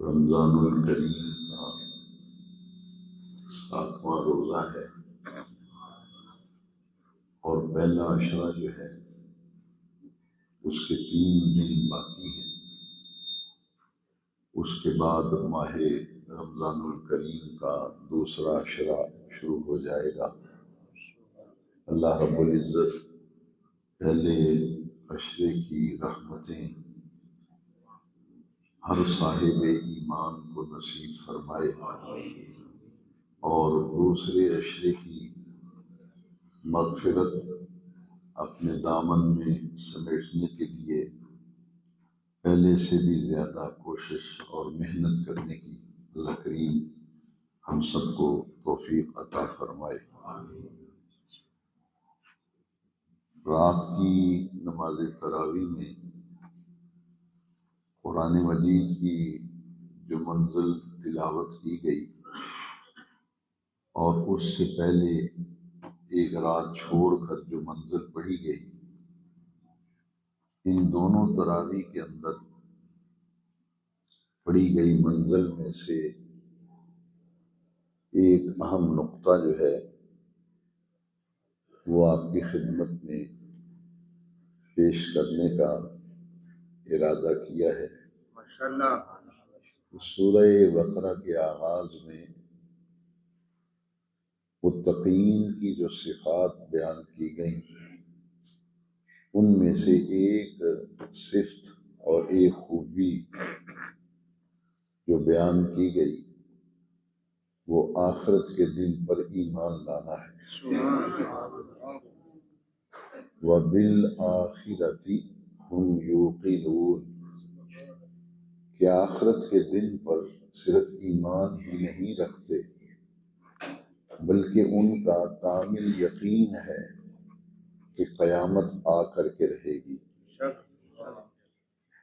رمضان الکریم کا 7واں روزہ ہے اور پہلا عشرہ جو ہے اس کے 3 دن باقی ہیں۔ اس کے بعد ماہ رمضان الکریم کا دوسرا عشرہ شروع ہو جائے گا۔ اللہ رب العزت پہلے عشرے کی رحمتیں ہر صاحب ایمان کو نصیب فرمائے اور دوسرے عشرے کی مغفرت اپنے دامن میں سمیٹنے کے لیے پہلے سے بھی زیادہ کوشش اور محنت کرنے کی اللہ کریم ہم سب کو توفیق عطا فرمائے۔ رات کی نماز تراویح میں قرآن مجید کی جو منزل تلاوت کی گئی اور اس سے پہلے ایک رات چھوڑ کر جو منزل پڑھی گئی، ان دونوں تراویح کے اندر پڑھی گئی منزل میں سے ایک اہم نقطہ جو ہے وہ آپ کی خدمت میں پیش کرنے کا ارادہ کیا ہے۔ سورہ بقرہ کے آغاز میں متقین کی جو صفات بیان کی گئیں ان میں سے ایک صفت اور ایک خوبی جو بیان کی گئی وہ آخرت کے دن پر ایمان لانا ہے۔ وَبِالْآخِرَةِ هُمْ يُوقِنُونَ کہ آخرت کے دن پر صرف ایمان ہی نہیں رکھتے بلکہ ان کا کامل یقین ہے کہ قیامت آ کر کے رہے گی۔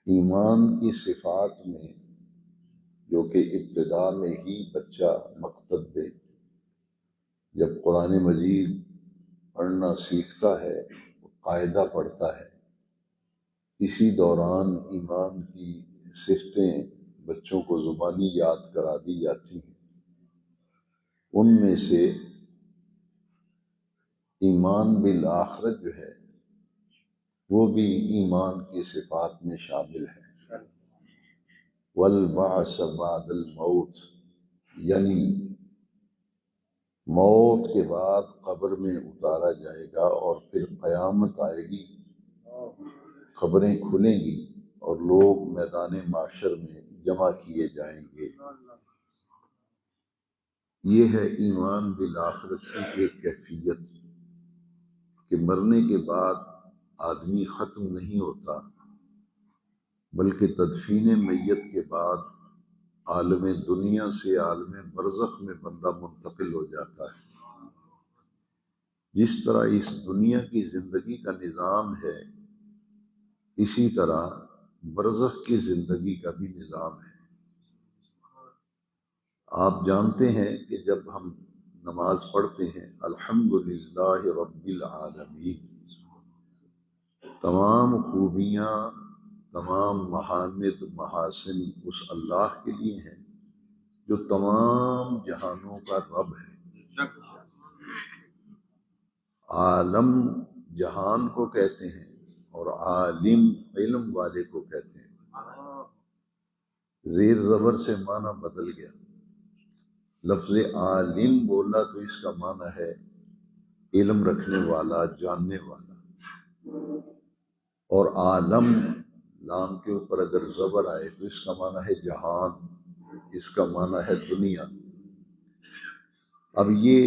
ایمان کی صفات میں جو کہ ابتدا میں ہی بچہ مکتب میں جب قرآن مجید پڑھنا سیکھتا ہے قاعدہ پڑھتا ہے، اسی دوران ایمان کی صفتیں بچوں کو زبانی یاد کرا دی جاتی ہیں۔ ان میں سے ایمان بالآخرت جو ہے وہ بھی ایمان کی صفات میں شامل ہے۔ والبعث بعد الموت یعنی موت کے بعد قبر میں اتارا جائے گا اور پھر قیامت آئے گی، قبریں کھلیں گی اور لوگ میدان محشر میں جمع کیے جائیں گے۔ یہ ہے ایمان بالآخرت کی ایک کیفیت کہ مرنے کے بعد آدمی ختم نہیں ہوتا بلکہ تدفین میت کے بعد عالم دنیا سے عالم برزخ میں بندہ منتقل ہو جاتا ہے۔ جس طرح اس دنیا کی زندگی کا نظام ہے اسی طرح برزخ کی زندگی کا بھی نظام ہے۔ آپ جانتے ہیں کہ جب ہم نماز پڑھتے ہیں الحمدللہ رب العالمین، تمام خوبیاں تمام محامد محاسن اس اللہ کے لیے ہیں جو تمام جہانوں کا رب ہے۔ عالم جہان کو کہتے ہیں اور عالم علم والے کو کہتے ہیں۔ زیر زبر سے معنی بدل گیا۔ لفظ عالم بولا تو اس کا معنی ہے علم رکھنے والا، جاننے والا، اور عالم لام کے اوپر اگر زبر آئے تو اس کا معنی ہے جہان، اس کا معنی ہے دنیا۔ اب یہ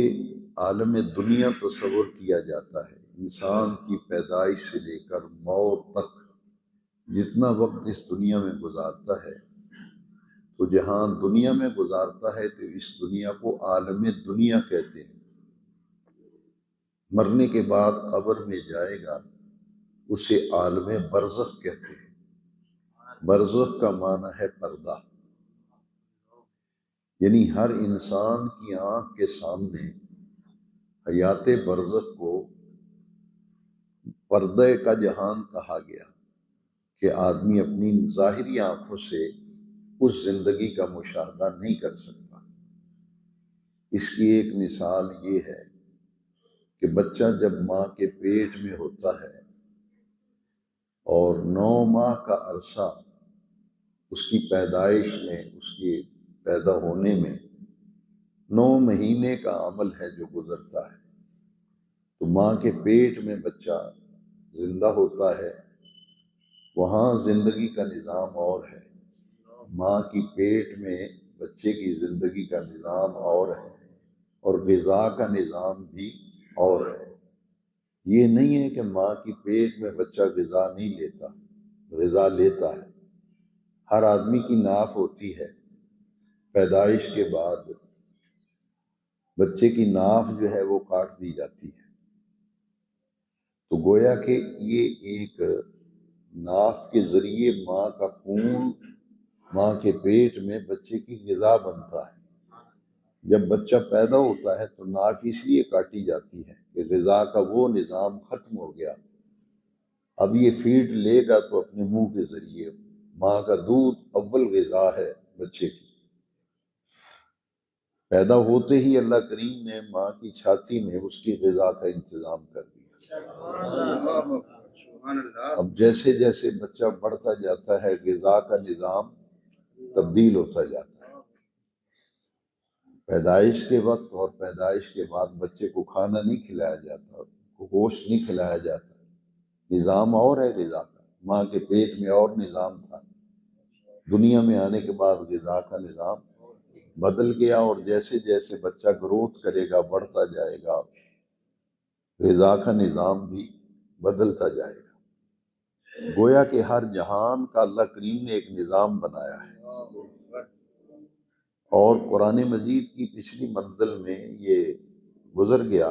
عالم دنیا تصور کیا جاتا ہے۔ انسان کی پیدائش سے لے کر موت تک جتنا وقت اس دنیا میں گزارتا ہے تو جہاں دنیا میں گزارتا ہے تو اس دنیا کو عالم دنیا کہتے ہیں۔ مرنے کے بعد قبر میں جائے گا اسے عالم برزخ کہتے ہیں۔ برزخ کا معنی ہے پردہ، یعنی ہر انسان کی آنکھ کے سامنے حیات برزخ کو پردے کا جہان کہا گیا کہ آدمی اپنی ظاہری آنکھوں سے اس زندگی کا مشاہدہ نہیں کر سکتا۔ اس کی ایک مثال یہ ہے کہ بچہ جب ماں کے پیٹ میں ہوتا ہے اور 9 ماہ کا عرصہ اس کی پیدائش میں، اس کے پیدا ہونے میں 9 مہینے کا عمل ہے جو گزرتا ہے، تو ماں کے پیٹ میں بچہ زندہ ہوتا ہے، وہاں زندگی کا نظام اور ہے۔ ماں کی پیٹ میں بچے کی زندگی کا نظام اور ہے، اور غذا کا نظام بھی اور ہے۔ یہ نہیں ہے کہ ماں کی پیٹ میں بچہ غذا نہیں لیتا، غذا لیتا ہے۔ ہر آدمی کی ناف ہوتی ہے، پیدائش کے بعد بچے کی ناف جو ہے وہ کاٹ دی جاتی ہے، تو گویا کہ یہ ایک ناف کے ذریعے ماں کا خون ماں کے پیٹ میں بچے کی غذا بنتا ہے۔ جب بچہ پیدا ہوتا ہے تو ناف اس لیے کاٹی جاتی ہے کہ غذا کا وہ نظام ختم ہو گیا، اب یہ فیڈ لے گا تو اپنے منہ کے ذریعے۔ ماں کا دودھ اول غذا ہے بچے کی۔ پیدا ہوتے ہی اللہ کریم نے ماں کی چھاتی میں اس کی غذا کا انتظام کر دیا۔ اب جیسے جیسے بچہ بڑھتا جاتا ہے غذا کا نظام تبدیل ہوتا جاتا ہے۔ پیدائش کے وقت اور پیدائش کے بعد بچے کو کھانا نہیں کھلایا جاتا، گوشت نہیں کھلایا جاتا، نظام اور ہے غذا کا۔ ماں کے پیٹ میں اور نظام تھا، دنیا میں آنے کے بعد غذا کا نظام بدل گیا، اور جیسے جیسے بچہ گروتھ کرے گا، بڑھتا جائے گا، غذا کا نظام بھی بدلتا جائے گا۔ گویا کہ ہر جہان کا اللہ کریم نے ایک نظام بنایا ہے، اور قرآن مجید کی پچھلی منزل میں یہ گزر گیا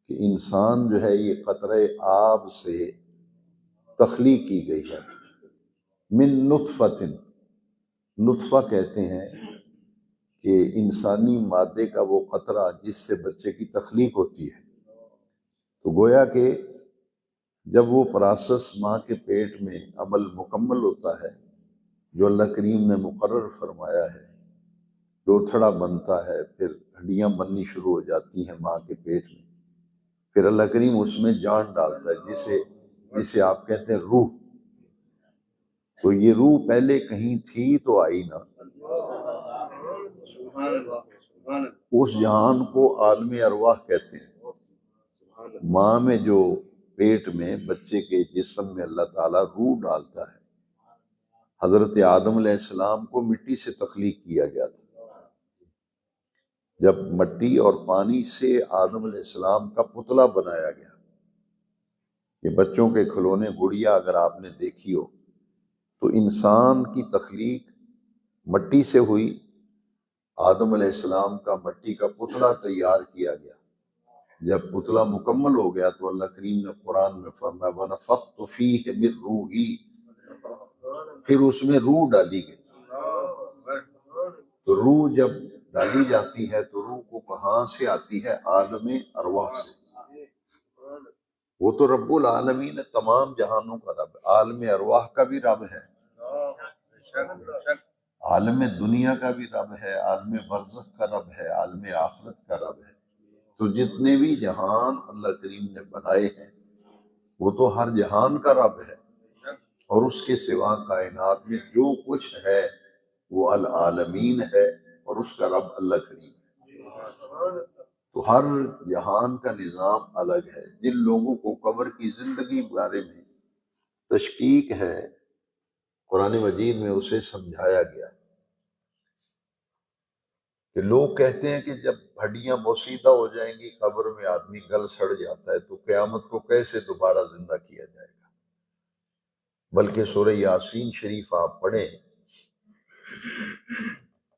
کہ انسان جو ہے یہ قطرہ آب سے تخلیق کی گئی ہے۔ من نطفۃ، نطفہ کہتے ہیں کہ انسانی مادے کا وہ قطرہ جس سے بچے کی تخلیق ہوتی ہے۔ تو گویا کہ جب وہ پراسس ماں کے پیٹ میں عمل مکمل ہوتا ہے جو اللہ کریم نے مقرر فرمایا ہے، لوتھڑا بنتا ہے، پھر ہڈیاں بننی شروع ہو جاتی ہیں ماں کے پیٹ میں، پھر اللہ کریم اس میں جان ڈالتا ہے جسے آپ کہتے ہیں روح۔ تو یہ روح پہلے کہیں تھی تو آئی نا، اس جہان کو عالم ارواح کہتے ہیں۔ ماں میں جو پیٹ میں بچے کے جسم میں اللہ تعالیٰ روح ڈالتا ہے۔ حضرت آدم علیہ السلام کو مٹی سے تخلیق کیا گیا تھا۔ جب مٹی اور پانی سے آدم علیہ السلام کا پتلا بنایا گیا، یہ بچوں کے کھلونے گڑیا اگر آپ نے دیکھی ہو، تو انسان کی تخلیق مٹی سے ہوئی، آدم علیہ السلام کا مٹی کا پتلا تیار کیا گیا۔ جب پتلا مکمل ہو گیا تو اللہ کریم نے قرآن میں فرمایا وَنَفَخْتُ فِيهِ مِن رُوحِي، پھر اس میں روح ڈالی گئی۔ تو روح جب ڈالی جاتی ہے تو روح کو کہاں سے آتی ہے؟ عالم ارواح سے۔ وہ تو رب العالمین ہے، تمام جہانوں کا رب، عالم ارواح کا بھی رب ہے، عالم دنیا کا بھی رب ہے، عالم برزخ کا رب ہے، عالم آخرت کا رب ہے۔ تو جتنے بھی جہان اللہ کریم نے بنائے ہیں وہ تو ہر جہان کا رب ہے، اور اس کے سوا کائنات میں جو کچھ ہے وہ العالمین ہے، اور اس کا رب اللہ کریم ہے۔ تو ہر جہان کا نظام الگ ہے۔ جن لوگوں کو قبر کی زندگی بارے میں تشکیک ہے، قرآن مجید میں اسے سمجھایا گیا کہ لوگ کہتے ہیں کہ جب ہڈیاں بوسیدہ ہو جائیں گی، قبر میں آدمی گل سڑ جاتا ہے، تو قیامت کو کیسے دوبارہ زندہ کیا جائے گا؟ بلکہ سورہ یاسین شریف آپ پڑھیں،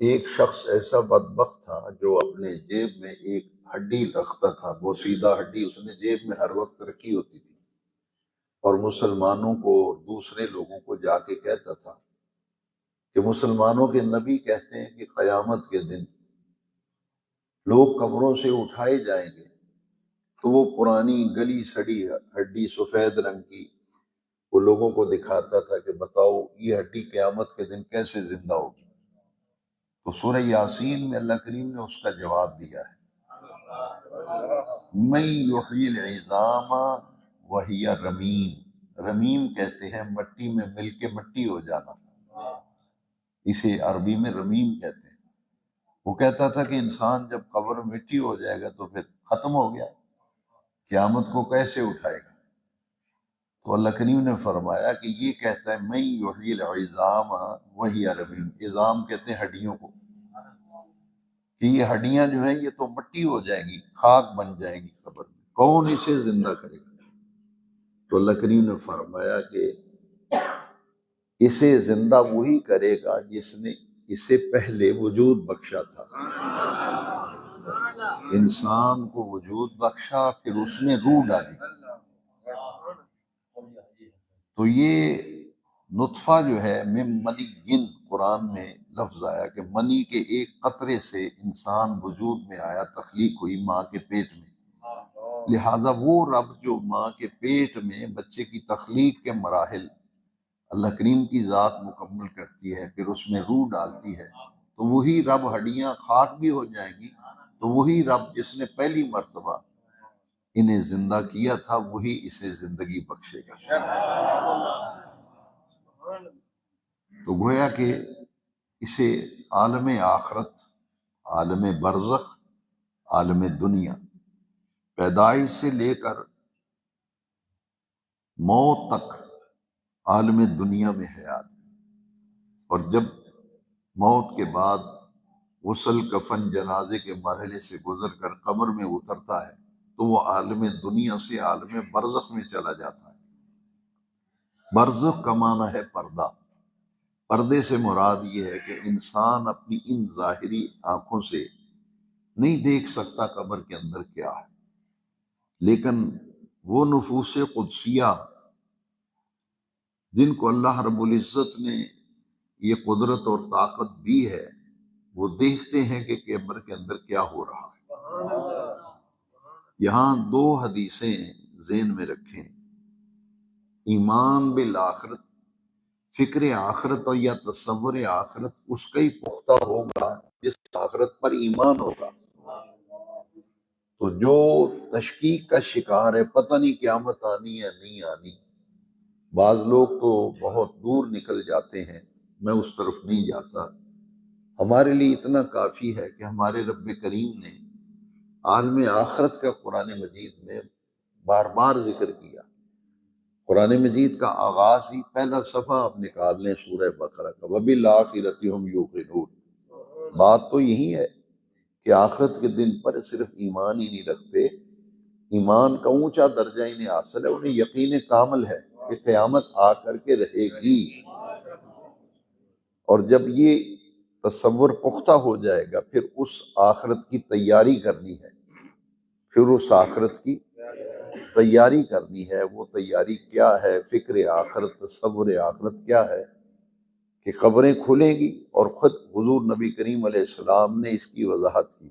ایک شخص ایسا بدبخت تھا جو اپنے جیب میں ایک ہڈی رکھتا تھا، بوسیدہ ہڈی اس نے جیب میں ہر وقت رکھی ہوتی تھی، اور مسلمانوں کو دوسرے لوگوں کو جا کے کہتا تھا کہ مسلمانوں کے نبی کہتے ہیں کہ قیامت کے دن لوگ قبروں سے اٹھائے جائیں گے تو وہ پرانی گلی سڑی ہڈی سفید رنگ کی وہ لوگوں کو دکھاتا تھا کہ بتاؤ یہ ہڈی قیامت کے دن کیسے زندہ ہوگی. تو سورہ یاسین میں اللہ کریم نے اس کا جواب دیا ہے، من یحیی العظام وہی رمیم. رمیم کہتے ہیں مٹی میں مل کے مٹی ہو جانا، اسے عربی میں رمیم کہتے ہیں. وہ کہتا تھا کہ انسان جب قبر میں مٹی ہو جائے گا تو پھر ختم ہو گیا، قیامت کو کیسے اٹھائے گا؟ تو اللہ کریم نے فرمایا کہ یہ کہتا ہے من یحیی العظام وہی رمیم. عظام کہتے ہیں ہڈیوں کو، کہ یہ ہڈیاں جو ہیں یہ تو مٹی ہو جائیں گی، خاک بن جائیں گی قبر میں، کون اسے زندہ کرے گا؟ تو اللہ کریم نے فرمایا کہ اسے زندہ وہی کرے گا جس نے اسے پہلے وجود بخشا تھا. انسان کو وجود بخشا، پھر اس میں روح ڈالی. تو یہ نطفہ جو ہے من منی گن، قرآن میں لفظ آیا کہ منی کے ایک قطرے سے انسان وجود میں آیا، تخلیق ہوئی ماں کے پیٹ میں. لہذا وہ رب جو ماں کے پیٹ میں بچے کی تخلیق کے مراحل اللہ کریم کی ذات مکمل کرتی ہے، پھر اس میں روح ڈالتی ہے، تو وہی رب، ہڈیاں خاک بھی ہو جائیں گی تو وہی رب جس نے پہلی مرتبہ انہیں زندہ کیا تھا وہی اسے زندگی بخشے گا. تو گویا کہ اسے عالم آخرت، عالم برزخ، عالم دنیا، پیدائش سے لے کر موت تک عالم دنیا میں حیات، اور جب موت کے بعد غسل، کفن، جنازے کے مرحلے سے گزر کر قبر میں اترتا ہے تو وہ عالم دنیا سے عالم برزخ میں چلا جاتا ہے. برزخ کا معنی ہے پردہ. پردے سے مراد یہ ہے کہ انسان اپنی ان ظاہری آنکھوں سے نہیں دیکھ سکتا قبر کے اندر کیا ہے، لیکن وہ نفوس قدسیہ جن کو اللہ رب العزت نے یہ قدرت اور طاقت دی ہے، وہ دیکھتے ہیں کہ قبر کے اندر کیا ہو رہا ہے. یہاں دو حدیثیں ذہن میں رکھیں. ایمان بالآخرت، فکر آخرت اور یا تصور آخرت اس کا ہی پختہ ہوگا جس آخرت پر ایمان ہوگا. تو جو تشکیک کا شکار ہے، پتہ نہیں قیامت آنی یا نہیں آنی، بعض لوگ تو بہت دور نکل جاتے ہیں، میں اس طرف نہیں جاتا. ہمارے لیے اتنا کافی ہے کہ ہمارے رب کریم نے عالم آخرت کا قرآن مجید میں بار بار ذکر کیا. قرآن مجید کا آغاز ہی پہلا صفحہ آپ نکال لیں سورہ بقرہ کا، وَبِالْآخِرَةِ هُمْ يُوقِنُونَ. بات تو یہی ہے کہ آخرت کے دن پر صرف ایمان ہی نہیں رکھتے، ایمان کا اونچا درجہ انہیں حاصل ہے، انہیں یقین کامل ہے کہ قیامت آ کر کے رہے گی. اور جب یہ تصور پختہ ہو جائے گا پھر اس آخرت کی تیاری کرنی ہے، پھر اس آخرت کی تیاری کرنی ہے. وہ تیاری کیا ہے؟ فکر آخرت، تصور آخرت کیا ہے کہ قبریں کھلیں گی، اور خود حضور نبی کریم علیہ السلام نے اس کی وضاحت کی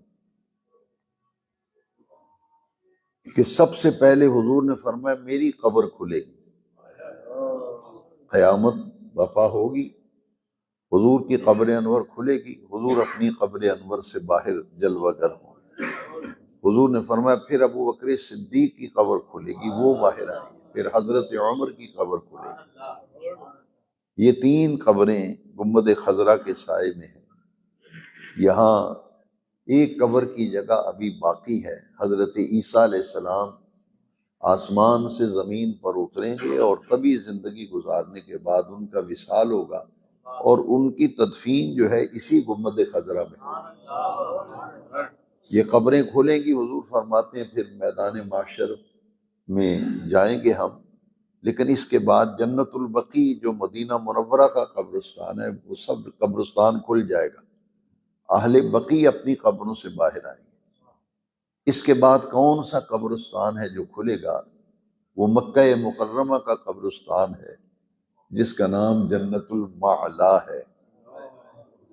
کہ سب سے پہلے حضور نے فرمایا میری قبر کھلے گی، قیامت برپا ہوگی، حضور کی قبر انور کھلے گی، حضور اپنی قبر انور سے باہر جلوہ گر ہوں. حضور نے فرمایا پھر ابو بکر صدیق کی قبر کھلے گی، وہ باہر آئیں گے، پھر حضرت عمر کی قبر کھلے گی. یہ تین قبریں گنبد خضرا کے سائے میں ہیں. یہاں ایک قبر کی جگہ ابھی باقی ہے. حضرت عیسیٰ علیہ السلام آسمان سے زمین پر اتریں گے اور تبھی زندگی گزارنے کے بعد ان کا وصال ہوگا، اور ان کی تدفین جو ہے اسی گنبد خضرا میں ہوگی. یہ قبریں کھولیں گی، حضور فرماتے ہیں پھر میدان محشر میں جائیں گے ہم، لیکن اس کے بعد جنت البقیع جو مدینہ منورہ کا قبرستان ہے وہ سب قبرستان کھل جائے گا، اہل بقیع اپنی قبروں سے باہر آئیں گے. اس کے بعد کون سا قبرستان ہے جو کھلے گا؟ وہ مکہ مکرمہ کا قبرستان ہے جس کا نام جنت المعلا ہے.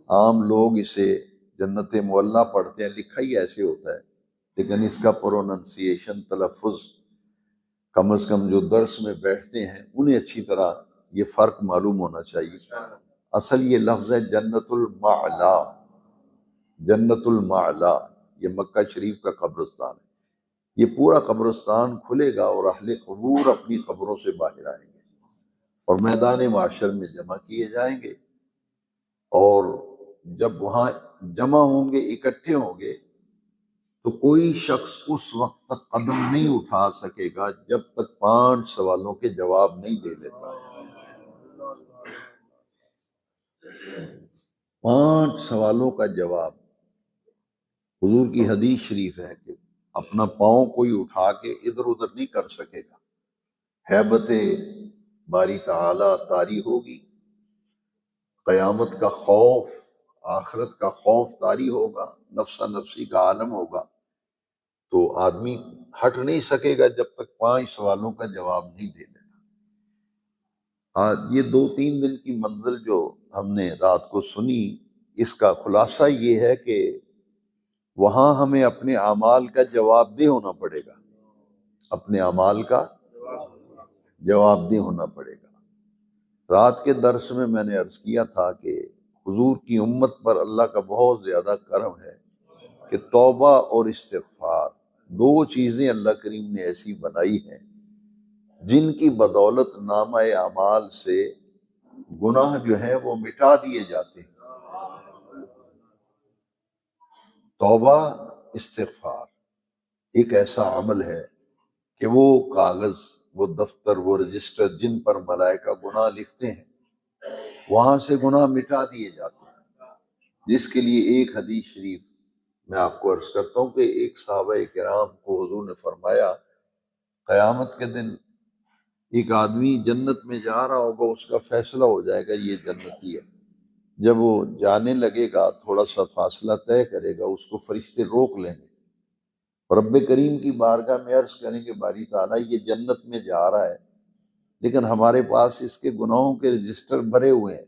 عام لوگ اسے جنت معلا پڑھتے ہیں، لکھا ہی ایسے ہوتا ہے، لیکن اس کا پروننسیشن، تلفظ کم از کم جو درس میں بیٹھتے ہیں انہیں اچھی طرح یہ فرق معلوم ہونا چاہیے۔ اصل یہ لفظ ہے جنت المعلا، جنت المعلا، یہ مکہ شریف کا قبرستان ہے۔ یہ پورا قبرستان کھلے گا اور اہل قبور اپنی قبروں سے باہر آئیں گے اور میدان معاشر میں جمع کیے جائیں گے، اور جب وہاں جمع ہوں گے، اکٹھے ہوں گے، تو کوئی شخص اس وقت تک قدم نہیں اٹھا سکے گا جب تک 5 سوالوں کے جواب نہیں دے لیتا۔ 5 سوالوں کا جواب۔ حضور کی حدیث شریف ہے کہ اپنا پاؤں کوئی اٹھا کے ادھر ادھر نہیں کر سکے گا، ہیبت باری تعالی طاری ہوگی، قیامت کا خوف، آخرت کا خوف طاری ہوگا، نفسا نفسی کا عالم ہوگا، تو آدمی ہٹ نہیں سکے گا جب تک 5 سوالوں کا جواب نہیں دے دیتا۔ آج یہ 2-3 دن کی منزل جو ہم نے رات کو سنی، اس کا خلاصہ یہ ہے کہ وہاں ہمیں اپنے اعمال کا جواب دہ ہونا پڑے گا، اپنے اعمال کا جواب دہ ہونا پڑے گا۔ رات کے درس میں میں نے عرض کیا تھا کہ حضور کی امت پر اللہ کا بہت زیادہ کرم ہے کہ توبہ اور استغفار 2 چیزیں اللہ کریم نے ایسی بنائی ہیں جن کی بدولت نامہ اعمال سے گناہ جو ہے وہ مٹا دیے جاتے ہیں۔ توبہ، استغفار ایک ایسا عمل ہے کہ وہ کاغذ، وہ دفتر، وہ رجسٹر جن پر ملائکہ گناہ لکھتے ہیں، وہاں سے گناہ مٹا دیے جاتے ہیں، جس کے لیے ایک حدیث شریف میں آپ کو عرض کرتا ہوں کہ ایک صحابہ کرام کو حضور نے فرمایا قیامت کے دن ایک آدمی جنت میں جا رہا ہوگا، اس کا فیصلہ ہو جائے گا یہ جنتی ہے، جب وہ جانے لگے گا تھوڑا سا فاصلہ طے کرے گا، اس کو فرشتے روک لیں گے، رب کریم کی بارگاہ میں عرض کریں گے باری تعالیٰ یہ جنت میں جا رہا ہے لیکن ہمارے پاس اس کے گناہوں کے رجسٹر بھرے ہوئے ہیں،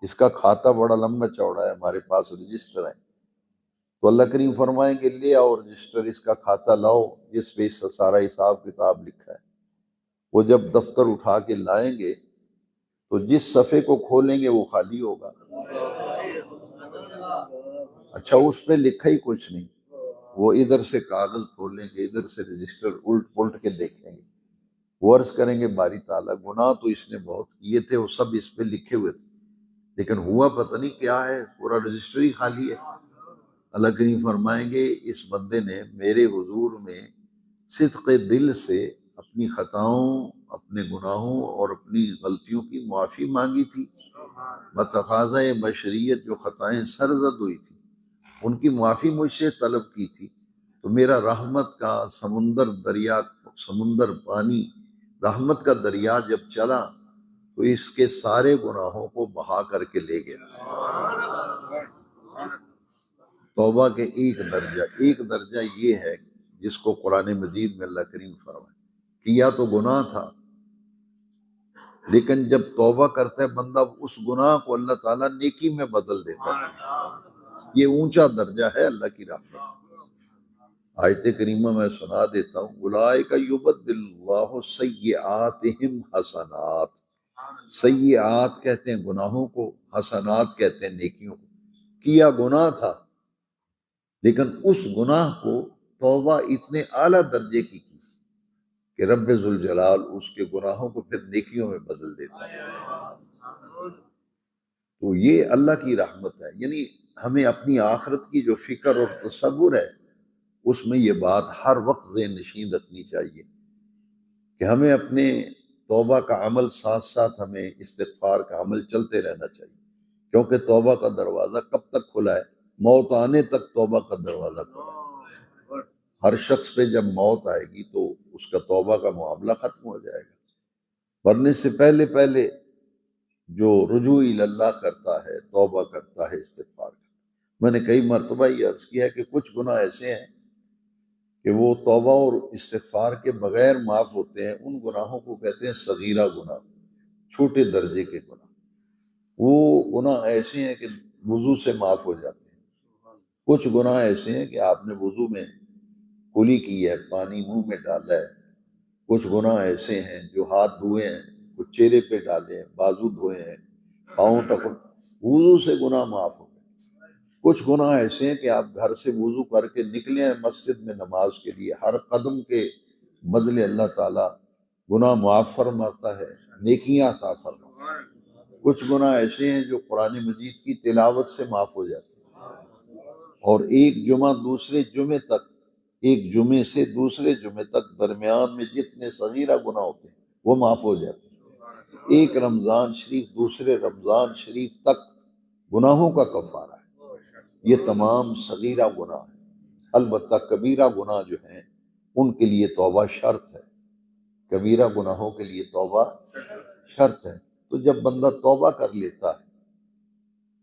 اس کا کھاتہ بڑا لمبا چوڑا ہے، ہمارے پاس رجسٹر ہیں۔ تو اللہ کریم فرمائیں گے لے آؤ رجسٹر، اس کا کھاتہ لاؤ جس پہ اس کا سارا حساب کتاب لکھا ہے۔ وہ جب دفتر اٹھا کے لائیں گے تو جس صفحے کو کھولیں گے وہ خالی ہوگا، اچھا اس پہ لکھا ہی کچھ نہیں۔ وہ ادھر سے کاغذ کھولیں گے، ادھر سے رجسٹر الٹ پلٹ کے دیکھیں گے، وہ عرض کریں گے باری تعالیٰ گناہ تو اس نے بہت کیے تھے، وہ سب اس پہ لکھے ہوئے تھے لیکن ہوا پتہ نہیں کیا ہے، پورا رجسٹر ہی خالی ہے۔ اللہ کریم فرمائیں گے اس بندے نے میرے حضور میں صدق دل سے اپنی خطاؤں، اپنے گناہوں اور اپنی غلطیوں کی معافی مانگی تھی، بتقاضۂ بشریت جو خطائیں سرزد ہوئی تھی ان کی معافی مجھ سے طلب کی تھی، تو میرا رحمت کا سمندر، دریا، سمندر پانی، رحمت کا دریا جب چلا تو اس کے سارے گناہوں کو بہا کر کے لے گیا۔ توبہ کے ایک درجہ یہ ہے جس کو قرآن مجید میں اللہ کریم فرمائے کیا تو گناہ تھا لیکن جب توبہ کرتا ہے بندہ اس گناہ کو اللہ تعالیٰ نیکی میں بدل دیتا ہے، یہ اونچا درجہ ہے اللہ کی رحمت۔ آیت کریمہ میں سنا دیتا ہوں، اولئک یبدل اللہ سیئاتہم حسنات، سیئات کہتے ہیں گناہوں کو، حسنات کہتے ہیں نیکیوں کو۔ کیا گناہ تھا لیکن اس گناہ کو توبہ اتنے اعلیٰ درجے کی کہ رب ذوالجلال اس کے گناہوں کو پھر نیکیوں میں بدل دیتا ہے۔ تو یہ اللہ کی رحمت ہے، یعنی ہمیں اپنی آخرت کی جو فکر اور تصور ہے اس میں یہ بات ہر وقت ذہن نشین رکھنی چاہیے کہ ہمیں اپنے توبہ کا عمل ساتھ ساتھ ہمیں استغفار کا عمل چلتے رہنا چاہیے، کیونکہ توبہ کا دروازہ کب تک کھلا ہے؟ موت آنے تک توبہ کا دروازہ کھلا ہے۔ ہر شخص پہ جب موت آئے گی تو اس کا توبہ کا معاملہ ختم ہو جائے گا، مرنے سے پہلے پہلے جو رجوع اللہ کرتا ہے، توبہ کرتا ہے، استغفار کرتا ہے۔ میں نے کئی مرتبہ یہ عرض کیا ہے کہ کچھ گناہ ایسے ہیں کہ وہ توبہ اور استغفار کے بغیر معاف ہوتے ہیں، ان گناہوں کو کہتے ہیں صغیرہ گناہ، چھوٹے درجے کے گناہ۔ وہ گناہ ایسے ہیں کہ وضو سے معاف ہو جاتے ہیں، کچھ گناہ ایسے ہیں کہ آپ نے وضو میں کلی کی ہے، پانی منہ میں ڈالا ہے کچھ گناہ ایسے ہیں جو ہاتھ دھوئے ہیں، کچھ چہرے پہ ڈالے ہیں، بازو دھوئے ہیں، پاؤں ٹکر، وضو سے گناہ معاف ہو گئے۔ کچھ گناہ ایسے ہیں کہ آپ گھر سے وضو کر کے نکلے ہیں مسجد میں نماز کے لیے، ہر قدم کے بدلے اللہ تعالیٰ گناہ معاف فرماتا ہے، نیکیاں عطا فرماتا ہے۔ کچھ گناہ ایسے ہیں جو قرآن مجید کی تلاوت سے معاف ہو جاتے ہیں، اور ایک جمعہ دوسرے جمعے تک، ایک جمعے سے دوسرے جمعے تک درمیان میں جتنے صغیرہ گناہ ہوتے ہیں وہ معاف ہو جاتے ہیں۔ ایک رمضان شریف دوسرے رمضان شریف تک گناہوں کا کفارہ ہے۔ یہ تمام صغیرہ گناہ ہیں۔ البتہ کبیرہ گناہ جو ہیں ان کے لیے توبہ شرط ہے، کبیرہ گناہوں کے لیے توبہ شرط ہے۔ تو جب بندہ توبہ کر لیتا ہے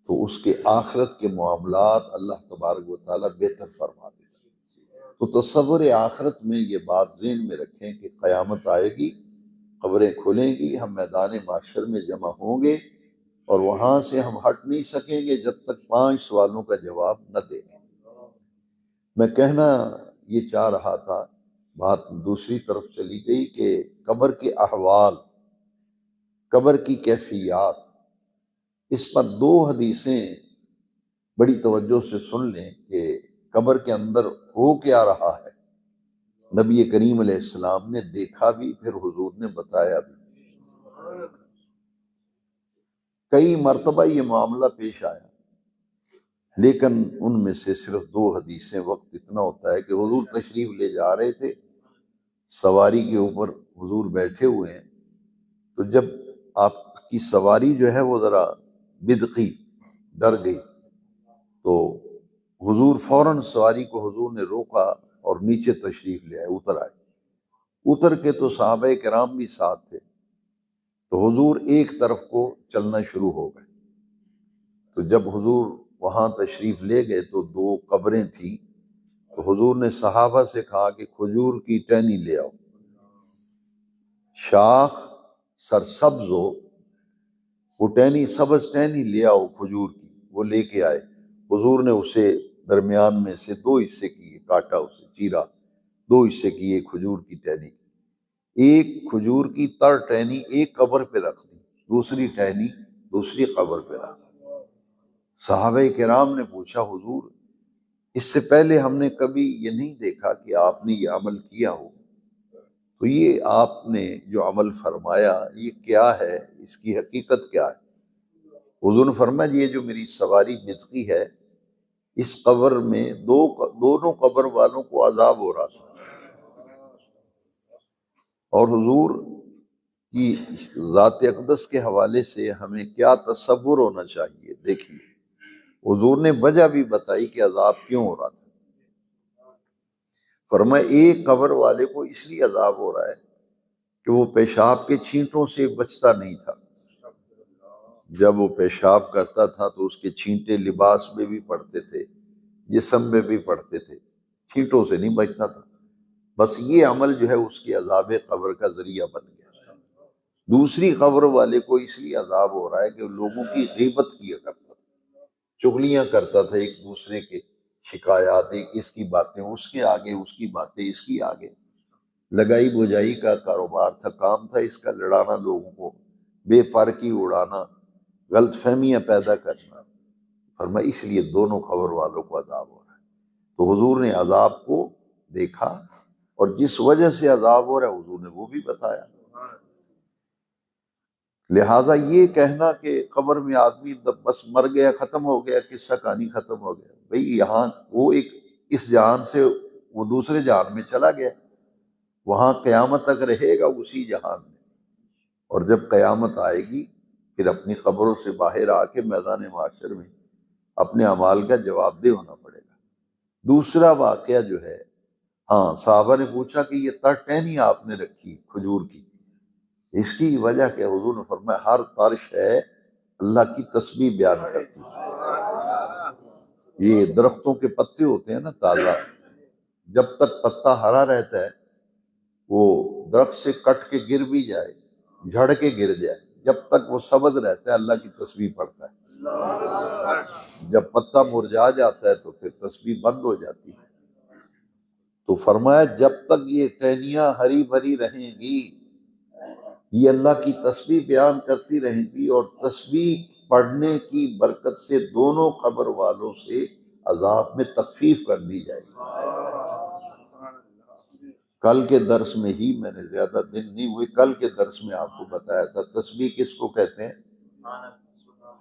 تو اس کے آخرت کے معاملات اللہ تبارک و تعالیٰ بہتر فرما دیتا ہے۔ تو تصور آخرت میں یہ بات ذہن میں رکھیں کہ قیامت آئے گی، قبریں کھلیں گی، ہم میدان محشر میں جمع ہوں گے، اور وہاں سے ہم ہٹ نہیں سکیں گے جب تک 5 سوالوں کا جواب نہ دیں۔ میں کہنا یہ چاہ رہا تھا، بات دوسری طرف چلی گئی کہ قبر کے احوال، قبر کی کیفیات، اس پر 2 حدیثیں بڑی توجہ سے سن لیں کہ قبر کے اندر ہو کیا رہا ہے۔ نبی کریم علیہ السلام نے دیکھا بھی، پھر حضور نے بتایا بھی۔ کئی مرتبہ یہ معاملہ پیش آیا، لیکن ان میں سے صرف 2 حدیثیں، وقت اتنا ہوتا ہے کہ حضور تشریف لے جا رہے تھے، سواری کے اوپر حضور بیٹھے ہوئے ہیں، تو جب آپ کی سواری جو ہے وہ ذرا بدقی، ڈر گئی، تو حضور فوراً سواری کو حضور نے روکا اور نیچے تشریف لے آئے، اتر آئے۔ اتر کے تو صحابہ کرام بھی ساتھ تھے، تو حضور ایک طرف کو چلنا شروع ہو گئے۔ تو جب حضور وہاں تشریف لے گئے تو 2 قبریں تھیں، تو حضور نے صحابہ سے کہا کہ کھجور کی ٹہنی لے آؤ، شاخ سرسبز ہو، وہ ٹہنی، سبز ٹہنی لے آؤ کھجور کی، وہ لے کے آئے۔ حضور نے اسے درمیان میں سے 2 حصے کیے، کاٹا، اسے چیرا، 2 حصے کیے کھجور کی ٹہنی۔ ایک کھجور کی تر ٹہنی ایک قبر پہ رکھ دی، دوسری ٹہنی دوسری قبر پہ رکھ دی۔ صحابہ کرام نے پوچھا حضور، اس سے پہلے ہم نے کبھی یہ نہیں دیکھا کہ آپ نے یہ عمل کیا ہو، تو یہ آپ نے جو عمل فرمایا یہ کیا ہے، اس کی حقیقت کیا ہے؟ حضور نے فرمایا یہ جو میری سواری متقی ہے، اس قبر میں دونوں قبر والوں کو عذاب ہو رہا تھا، اور حضور کی ذات اقدس کے حوالے سے ہمیں کیا تصور ہونا چاہیے؟ دیکھیے حضور نے وجہ بھی بتائی کہ عذاب کیوں ہو رہا تھا۔ فرمایا ایک قبر والے کو اس لیے عذاب ہو رہا ہے کہ وہ پیشاب کے چھینٹوں سے بچتا نہیں تھا، جب وہ پیشاب کرتا تھا تو اس کے چھینٹے لباس میں بھی پڑتے تھے، جسم میں بھی پڑتے تھے، چھینٹوں سے نہیں بچتا تھا، بس یہ عمل جو ہے اس کی عذاب قبر کا ذریعہ بن گیا۔ دوسری قبر والے کو اس لیے عذاب ہو رہا ہے کہ وہ لوگوں کی غیبت کیا کرتا تھا، چغلیاں کرتا تھا، ایک دوسرے کے شکایات، ایک اس کی باتیں اس کے آگے، اس کی باتیں اس کی آگے، لگائی بجائی کا کاروبار تھا، کام تھا اس کا، لڑانا لوگوں کو، بے پارکی اڑانا، غلط فہمیاں پیدا کرنا۔ فرمایا اس لیے دونوں قبر والوں کو عذاب ہو رہا ہے۔ تو حضور نے عذاب کو دیکھا، اور جس وجہ سے عذاب ہو رہا ہے حضور نے وہ بھی بتایا۔ لہٰذا یہ کہنا کہ قبر میں آدمی بس مر گیا، ختم ہو گیا، قصہ کہانی ختم ہو گیا، بھئی یہاں وہ ایک اس جہان سے وہ دوسرے جہان میں چلا گیا، وہاں قیامت تک رہے گا اسی جہان میں، اور جب قیامت آئے گی پھر اپنی قبروں سے باہر آ کے میدان محشر میں اپنے اعمال کا جواب دہ ہونا پڑے گا۔ دوسرا واقعہ جو ہے، ہاں صحابہ نے پوچھا کہ یہ تر ٹہنی آپ نے رکھی کھجور کی، اس کی وجہ کہ حضور نے فرمایا ہر ترش ہے اللہ کی تسبیح بیان کرتی ہے۔ یہ درختوں کے پتے ہوتے ہیں نا تازہ، جب تک پتا ہرا رہتا ہے وہ درخت سے کٹ کے گر بھی جائے، جھڑ کے گر جائے، جب تک وہ سبز رہتا ہے اللہ کی تسبیح پڑھتا ہے، جب پتا مرجھا جاتا ہے تو پھر تسبیح بند ہو جاتی ہے۔ تو فرمایا جب تک یہ ٹہنیاں ہری بھری رہیں گی یہ اللہ کی تسبیح بیان کرتی رہیں گی، اور تسبیح پڑھنے کی برکت سے دونوں قبر والوں سے عذاب میں تخفیف کر دی جائے گی۔ کل کے درس میں ہی، میں نے زیادہ دن نہیں ہوئے، کل کے درس میں آپ کو بتایا تھا تسبیح کس کو کہتے ہیں؟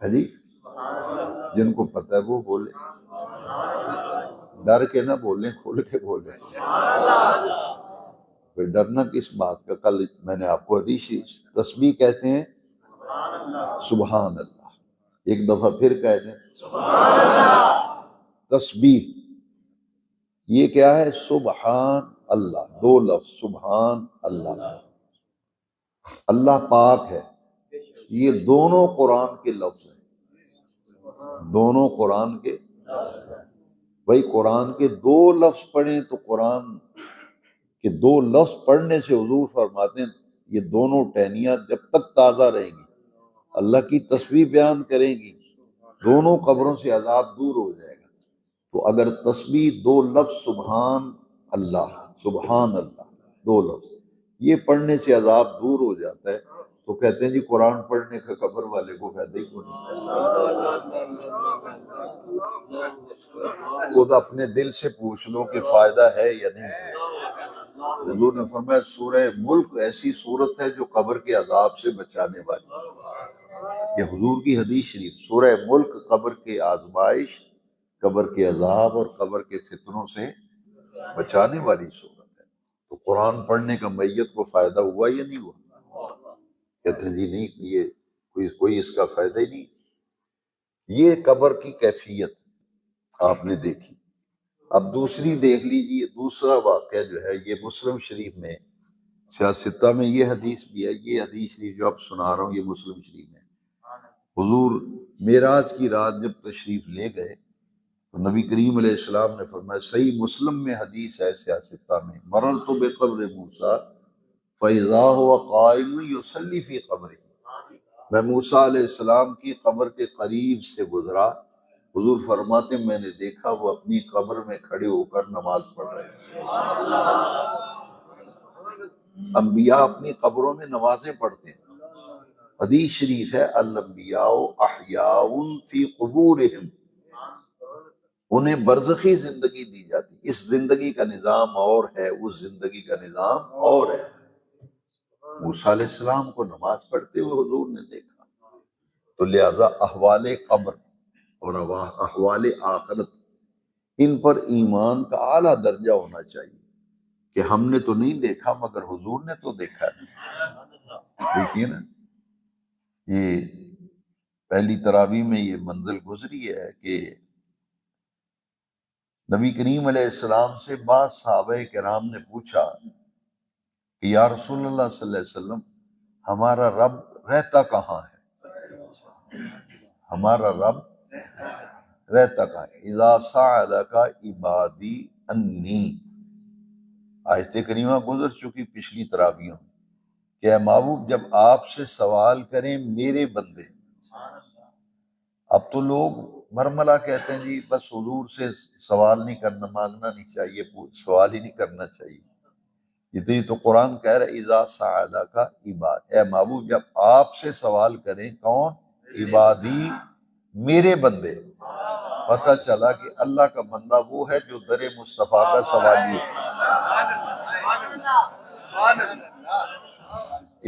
ہے جی، جن کو پتہ ہے وہ بولے، ڈر کے نہ بولیں، کھول کے بولیں۔ پھر ڈرنا کس بات کا؟ کل میں نے آپ کو حدیث، تسبیح کہتے ہیں سبحان اللہ، ایک دفعہ پھر کہہ دیں تسبیح، یہ کیا ہے؟ سبحان اللہ، دو لفظ، سبحان اللہ، اللہ پاک ہے، یہ دونوں قرآن کے لفظ ہیں، دونوں قرآن کے۔ بھائی قرآن کے دو لفظ پڑھیں تو قرآن کہ دو لفظ پڑھنے سے حضور فرماتے ہیں یہ دونوں ٹہنیاں جب تک تازہ رہیں گی، اللہ کی تسبیح بیان کریں گی، دونوں قبروں سے عذاب دور ہو جائے گا۔ تو اگر تسبیح دو لفظ سبحان اللہ، سبحان اللہ، دو لفظ یہ پڑھنے سے عذاب دور ہو جاتا ہے، تو کہتے ہیں جی قرآن پڑھنے کا قبر والے کو فائدہ ہی کوئی نہیں۔ خود اپنے دل سے پوچھ لو کہ فائدہ ہے یا نہیں۔ حضور نے فرمایا سورہ ملک ایسی صورت ہے جو قبر کے عذاب سے بچانے والی، یہ حضور کی حدیث شریف، سورہ ملک قبر کے آزمائش، قبر کے عذاب اور قبر کے فتنوں سے بچانے والی صورت ہے۔ تو قرآن پڑھنے کا میت کو فائدہ ہوا یا نہیں ہوا؟ کہتے ہیں جی نہیں، یہ کوئی اس کا فائدہ ہی نہیں۔ یہ قبر کی کیفیت آپ نے دیکھی۔ اب دوسری دیکھ لیجیے، دوسرا واقعہ جو ہے یہ مسلم شریف میں، سیاستہ میں یہ حدیث بھی ہے، یہ حدیث شریف جو اب سنا رہا ہوں یہ مسلم شریف میں۔ حضور معراج کی رات جب تشریف لے گئے تو نبی کریم علیہ السلام نے فرمایا، صحیح مسلم میں حدیث ہے سیاستہ میں، مررت بقبر موسیٰ فإذا هو قائم يصلي في قبره، میں موسیٰ علیہ السلام کی قبر کے قریب سے گزرا، حضور فرماتے میں نے دیکھا وہ اپنی قبر میں کھڑے ہو کر نماز پڑھ رہے ہیں۔ انبیاء اپنی قبروں میں نمازیں پڑھتے ہیں۔ حدیث شریف ہے الانبیاء احیاء فی قبورہم، انہیں برزخی زندگی دی جاتی، اس زندگی کا نظام اور ہے، اس زندگی کا نظام اور ہے۔ موسیٰ علیہ السلام کو نماز پڑھتے ہوئے حضور نے دیکھا، تو لہذا احوال قبر اور احوال آخرت ان پر ایمان کا اعلیٰ درجہ ہونا چاہیے کہ ہم نے تو نہیں دیکھا مگر حضور نے تو دیکھا ہے۔ دیکھیے نا، یہ پہلی تراویح میں یہ منزل گزری ہے کہ نبی کریم علیہ السلام سے بعض صحابہ کرام نے پوچھا کہ یا رسول اللہ صلی اللہ علیہ وسلم ہمارا رب رہتا کہاں ہے؟ ہمارا رب رہتا کہاں ہے؟ اذا سألک عبادی انی، آیت کریمہ گزر چکی پچھلی تراویحوں میں کہ اے محبوب جب آپ سے سوال کریں میرے بندے، اب تو لوگ برملا کہتے ہیں جی بس حضور سے سوال نہیں کرنا، مانگنا نہیں چاہیے، سوال ہی نہیں کرنا چاہیے۔ یہ تو قرآن کہہ رہا ہے اذا سألک عباد، اے محبوب جب آپ سے سوال کریں، کون؟ عبادی، میرے بندے۔ پتہ چلا کہ اللہ کا بندہ وہ ہے جو در مصطفیٰ کا سوالی ہے۔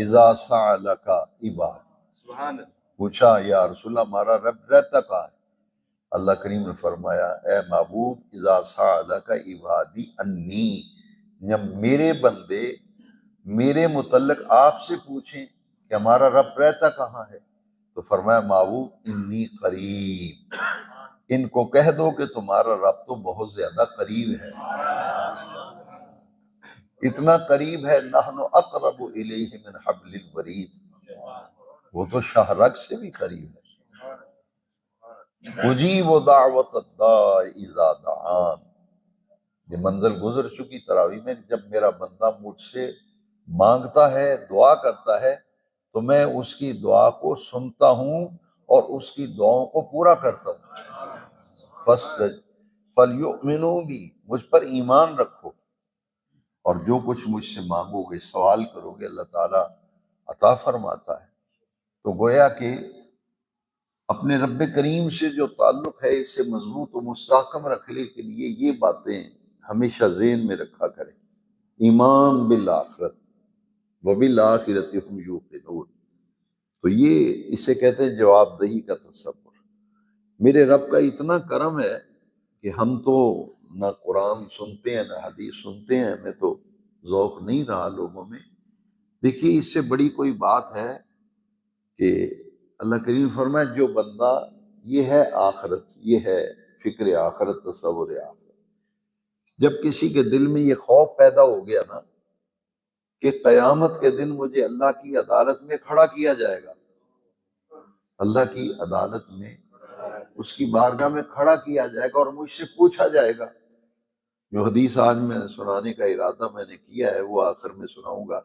اذا سألک عباد، پوچھا یا رسول اللہ ہمارا رب رہتا کہاں ہے؟ اللہ کریم نے فرمایا اے محبوب اذا سألک عبادی انی، جب میرے بندے میرے متعلق آپ سے پوچھیں کہ ہمارا رب رہتا کہاں ہے، تو فرمایا محبوب انی قریب، ان کو کہہ دو کہ تمہارا رب تو بہت زیادہ قریب ہے، اتنا قریب ہے نحن اقرب الیہ من حبل الورید، وہ تو شاہ رگ سے بھی قریب ہے۔ اجیب دعوت الداع اذا دعان، یہ منزل گزر چکی تراویح میں، جب میرا بندہ مجھ سے مانگتا ہے، دعا کرتا ہے تو میں اس کی دعا کو سنتا ہوں اور اس کی دعاؤں کو پورا کرتا ہوں۔ فَلْيُؤْمِنُوا بِي، مجھ پر ایمان رکھو، اور جو کچھ مجھ سے مانگو گے، سوال کرو گے، اللہ تعالیٰ عطا فرماتا ہے۔ تو گویا کہ اپنے رب کریم سے جو تعلق ہے اسے مضبوط و مستحکم رکھنے کے لیے یہ باتیں ہمیشہ ذہن میں رکھا کریں۔ ایمان بالآخرت وبالآخرۃ ہم یوقنون، تو یہ اسے کہتے ہیں جواب دہی کا تصور۔ میرے رب کا اتنا کرم ہے کہ ہم تو نہ قرآن سنتے ہیں نہ حدیث سنتے ہیں، ہمیں تو ذوق نہیں رہا لوگوں میں۔ دیکھیے اس سے بڑی کوئی بات ہے کہ اللہ کریم فرمائے جو بندہ، یہ ہے آخرت، یہ ہے فکر آخرت، تصور آخرت۔ جب کسی کے دل میں یہ خوف پیدا ہو گیا نا کہ قیامت کے دن مجھے اللہ کی عدالت میں کھڑا کیا جائے گا، اللہ کی عدالت میں اس کی بارگاہ میں کھڑا کیا جائے گا اور مجھ سے پوچھا جائے گا، جو حدیث آج میں سنانے کا ارادہ میں نے کیا ہے وہ آخر میں سناؤں گا،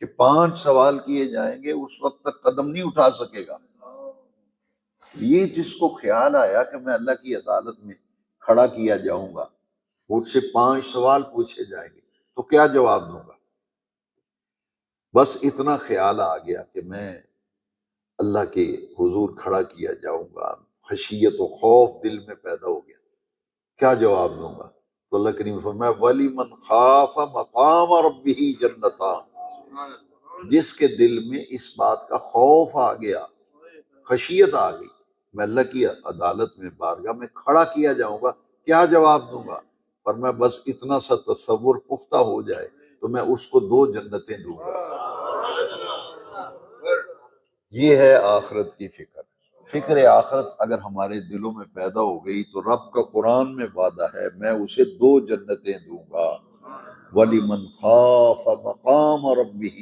کہ 5 سوال کیے جائیں گے، اس وقت تک قدم نہیں اٹھا سکے گا۔ یہ جس کو خیال آیا کہ میں اللہ کی عدالت میں کھڑا کیا جاؤں گا، مجھ سے 5 سوال پوچھے جائیں گے، تو کیا جواب دوں گا؟ بس اتنا خیال آ گیا کہ میں اللہ کے حضور کھڑا کیا جاؤں گا، خشیت و خوف دل میں پیدا ہو گیا، کیا جواب دوں گا؟ تو اللہ کریم فرمایا وَلِمَنْ خَافَ مَقَامَ رَبِّهِ جَنَّتَانِ، جس کے دل میں اس بات کا خوف آ گیا، خشیت آ گئی، میں اللہ کی عدالت میں بارگاہ میں کھڑا کیا جاؤں گا، کیا جواب دوں گا؟ فرمایا بس اتنا سا تصور پختہ ہو جائے تو میں اس کو 2 جنتیں دوں گا۔ یہ ہے آخرت کی فکر۔ فکر آخرت اگر ہمارے دلوں میں پیدا ہو گئی تو رب کا قرآن میں وعدہ ہے میں اسے 2 جنتیں دوں گا۔ وَلِمَنْ خَافَ مَقَامَ رَبِّهِ